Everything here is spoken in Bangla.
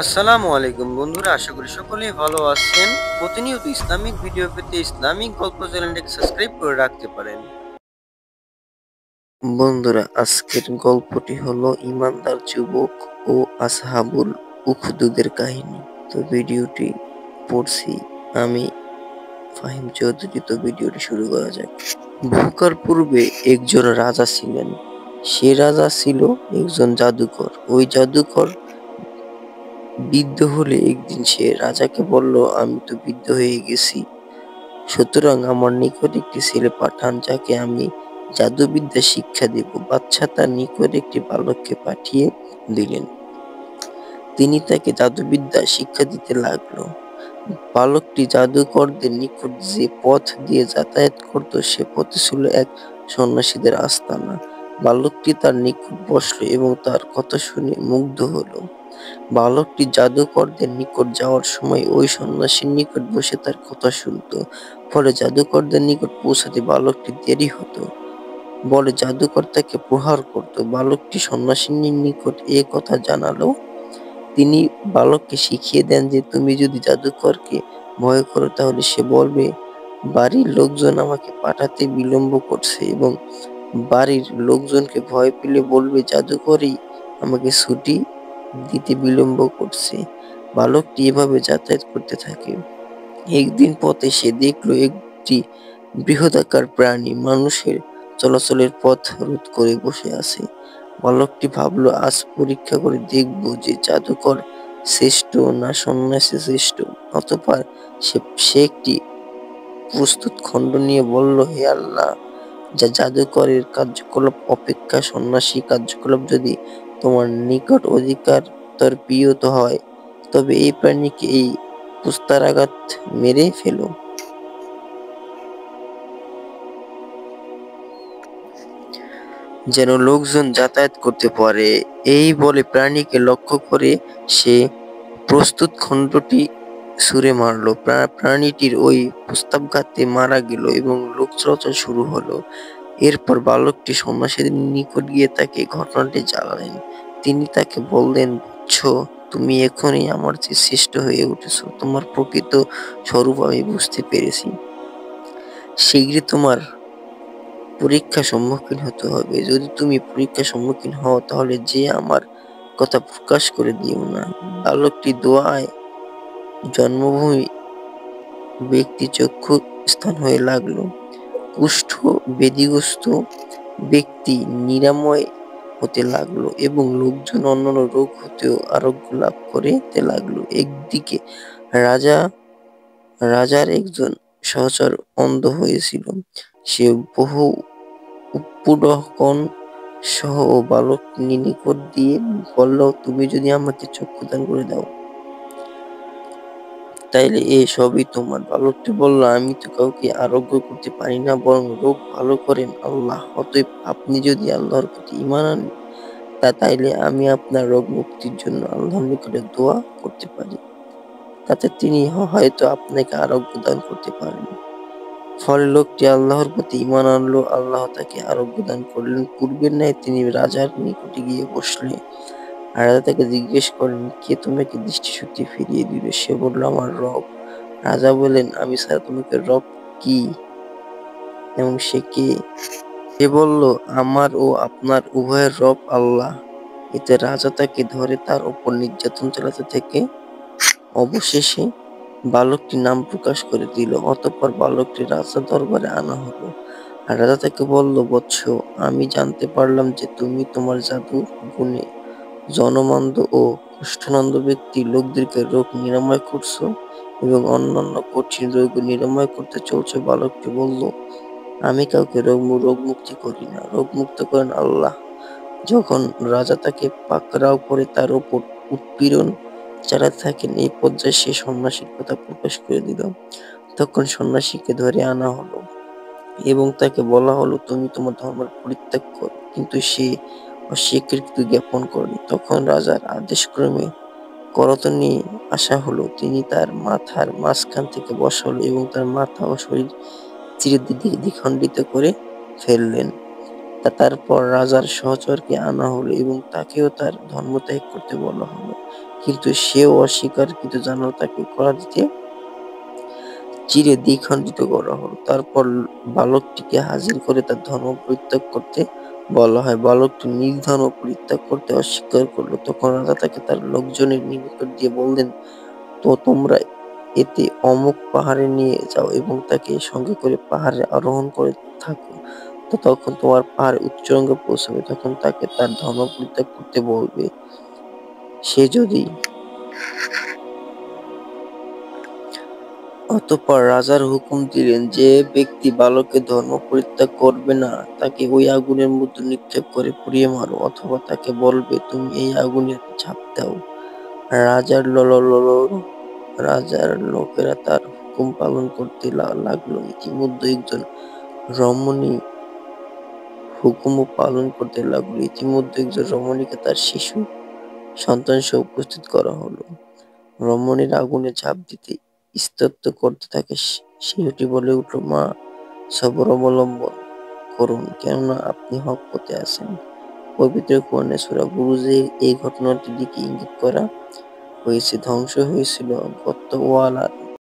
আসসালামু আলাইকুম বন্ধুরা, আশা করি সকলেই ভালো আছেন। প্রতিনিয়ত ইসলামিক ভিডিও পেতে ইসলামিক গল্প চ্যানেলটিকে সাবস্ক্রাইব করে রাখতে পারেন। বন্ধুরা, আজকের গল্পটি হলো ইমানদার যুবক ও আসহাবুল উখদুদের কাহিনী। তো ভিডিওটি পড়ছি আমি ফাহিম চৌধুরী। তো ভিডিওটি শুরু করা যাক। বহুকাল পূর্বে একজন রাজা ছিলেন। সে রাজা ছিল একজন জাদুকর। ওই জাদুকর বৃদ্ধ হলে একদিন সে রাজাকে বলল, আমি তো বৃদ্ধ হয়ে গেছি, সুতরাং আমার নিকট একটি ছেলে পাঠান, যাকে আমি জাদুবিদ্যা শিক্ষা দেব। বাদশাহ তার নিকট একটি বালককে পাঠিয়ে দিলেন। তিনি তাকে জাদুবিদ্যা শিক্ষা দিতে লাগলো। বালকটি জাদুকরদের নিকট যে পথ দিয়ে যাতায়াত করত, সে পথে ছিল এক সন্ন্যাসীদের আস্তানা। বালকটি তার নিকট বসলো এবং তার কথা শুনে মুগ্ধ হলো। বালকটি জাদুকরদের নিকট যাওয়ার সময় ওই সন্ন্যাসীর নিকট বসে তার কথা শুনত। ফলে জাদুকরদের নিকট পৌঁছাতে বালকটি দেরি হতো বলে জাদুকর তাকে প্রহার করত। বালকটি সন্ন্যাসীর নিকট এ কথা জানালো। তিনি বালককে শিখিয়ে দেন যে, তুমি যদি জাদুকরকে ভয় করো তাহলে সে বলবে, বাড়ির লোকজন আমাকে পাঠাতে বিলম্ব করছে, এবং বাড়ির লোকজনকে ভয় পেলে বলবে, জাদুকরই আমাকে ছুটি দিতে বিলম্ব করছে। বালকটি এভাবে যাতায়াত করতে থাকে। একদিন পথে সে দেখলো একটি বৃহদাকার প্রাণী মানুষের চলাচলের পথ রোধ করে বসে আছে। বালকটি ভাবলো, আজ পরীক্ষা করে দেখব যে জাদুকর শ্রেষ্ঠ না সন্ন্যাসী শ্রেষ্ঠ। অতঃপর সে একটি প্রস্তুত খণ্ড নিয়ে বলল, হে আল্লাহ, যা জাদুকরের কার্যকলাপ অপেক্ষা সন্ন্যাসী কার্যকলাপ যদি তোমার নিকট অধিকতর প্রিয়ত হয়, তবে এই প্রাণীকে এই পুস্তারাঘাত মেরে ফেলো, যেন লোকজন যাতায়াত করতে পারে। এই বলে প্রাণীকে লক্ষ্য করে সে প্রস্তুত খণ্ডটি ছুঁড়ে মারল। প্রাণীটির ওই প্রস্তাবঘাতে মারা গেল এবং লোক চলাচল শুরু হলো। এরপর বালকটি সন্ন্যাসীর নিকট গিয়ে তাকে ঘটনাটি জানালেন। তিনি তাকে বললেন, বৎস, তুমি এখনই আমার চেয়ে শ্রেষ্ঠ হয়ে উঠেছ। তোমার প্রকৃত স্বরূপ আমি বুঝতে পেরেছি। শীঘ্রই তোমার পরীক্ষার সম্মুখীন হতে হবে। যদি তুমি পরীক্ষার সম্মুখীন হও, তাহলে যে আমার কথা প্রকাশ করে দিও না। বালকটি দোয়ায় জন্মভূমি ব্যক্তি চক্ষু স্থান হয়ে লাগলো। কুষ্ঠ ব্যাধিগ্রস্ত ব্যক্তি নিরাময় হতে লাগলো এবং লোকজন অন্যান্য রোগ হতেও আরোগ্য লাভ করতে লাগলো। একদিকে রাজার একজন সহচর অন্ধ হয়েছিল। সে বহু উপঢৌকন সহ ও বালক নিকট দিয়ে বলল, তুমি যদি আমাকে চক্ষুদান করে দাও, তাইলে এ সবই তোমার। বালকটি বলল, আমি তো কাউকে আরোগ্য করতে পারি না, বরং রোগ ভালো করেন আল্লাহ। অতএব আপনি যদি আল্লাহর প্রতি ঈমান আনেন, তাইলে আমি আপনার রোগ মুক্তির জন্য আল্লাহর নিকটে দোয়া করতে পারি। তাতে তিনি হয়তো আপনাকে আরোগ্য দান করতে পারেন। ফলে লোকটি আল্লাহর প্রতি ঈমান আনলো। আল্লাহ তাকে আরোগ্য দান করলেন। পূর্বের ন্যায় তিনি রাজার নিকটে গিয়ে বসলেন। রাজা তাকে জিজ্ঞেস করলেন, কে তোমাকে দৃষ্টিশক্তি ফিরিয়ে দিল? সে বলল, আমার রব। রাজা বললেন, আমি ছাড়া তোমাকে রব কি এবং সে কে? সে বলল, আমার ও আপনার উভয়ের রব আল্লাহ। এতে রাজা তাকে ধরে তার উপর নির্যাতন চালাতে থেকে অবশেষে বালকটির নাম প্রকাশ করে দিল। অতঃপর বালকটি রাজার দরবারে আনা হলো। আর রাজা তাকে বলল, বৎস, আমি জানতে পারলাম যে তুমি তোমার জাদুর গুণে জনমান্দ্য ও কুষ্ঠনান্দ ব্যক্তি লোকদেরকে রোগ নিরাময় করছো এবং অন্যান্য কঠিন রোগ নিরাময় করতে চলছো। বালকটি বলল, আমি কাউকে রোগ মুক্তি করি না, রোগ মুক্ত করেন আল্লাহ। যখন রাজা তাকে পাকড়াও করে তার উপর উৎপীড়ন চালাতে থাকেন, এই পর্যায়ে সে সন্ন্যাসীর কথা প্রকাশ করে দিল। তখন সন্ন্যাসীকে ধরে আনা হলো এবং তাকে বলা হলো, তুমি তোমার ধর্ম পরিত্যাগ করো। কিন্তু সে অস্বীকৃতি জ্ঞাপন করল। তখন রাজার আদেশক্রমে করতল নিয়ে আসা হলো। তিনি তার মাথার মাঝখান থেকে বসালো এবং তার মাথা ও শরীর চিরে দ্বিখণ্ডিত করে ফেললেন। তারপর রাজার সহচরকে আনা হলো এবং তাকেও তার ধর্ম ত্যাগ করতে বলা হলো। কিন্তু সেও অস্বীকার, কিন্তু জানালা তাকে কড়া দিতে চিরে দ্বিখণ্ডিত করা হলো। তারপর বালকটিকে হাজির করে তার ধর্ম পরিত্যাগ করতে বলা হয়। বালকটি নিজ ধর্ম পরিত্যাগ করতে অস্বীকার করল। তখন রাজা তাকে তার লোকজনের নিকট দিয়ে বললেন, তো তোমরা এতে অমুক পাহাড়ে নিয়ে যাও এবং তাকে সঙ্গে করে পাহাড়ে আরোহণ করে থাকো। তো তখন তোমার পাহাড়ে উচ্চাঙ্গে পৌঁছাবে, তখন তাকে তার ধর্ম পরিত্যাগ করতে বলবে। সে যদি অতঃপর রাজার হুকুম দিলেন, যে ব্যক্তি বালকের ধর্ম পরিত্যাগ করবে না তাকে ওই আগুনের মধ্যে নিক্ষেপ করে পুড়িয়ে মারো, অথবা তাকে বলবে তুমি এই আগুনে ঝাঁপ দাও। রাজার রাজার লোকেরা তার হুকুম পালন করতে লাগলো। ইতিমধ্যে একজন রমণী রমণীকে তার শিশু সন্তান সহ উপস্থিত করা হলো। রমণীর আগুনে ঝাঁপ দিতে স্তোত্র করতে থাকে। শিশুটি বলে উঠল, মা, সবর অবলম্বন করুন, কেননা আপনি হক পথে আছেন। পবিত্র কোরআনে সূরা বুরুজে এই ঘটনাটির দিকে ইঙ্গিত করা হয়েছে। ধ্বংস হয়েছিল গতওয়ালা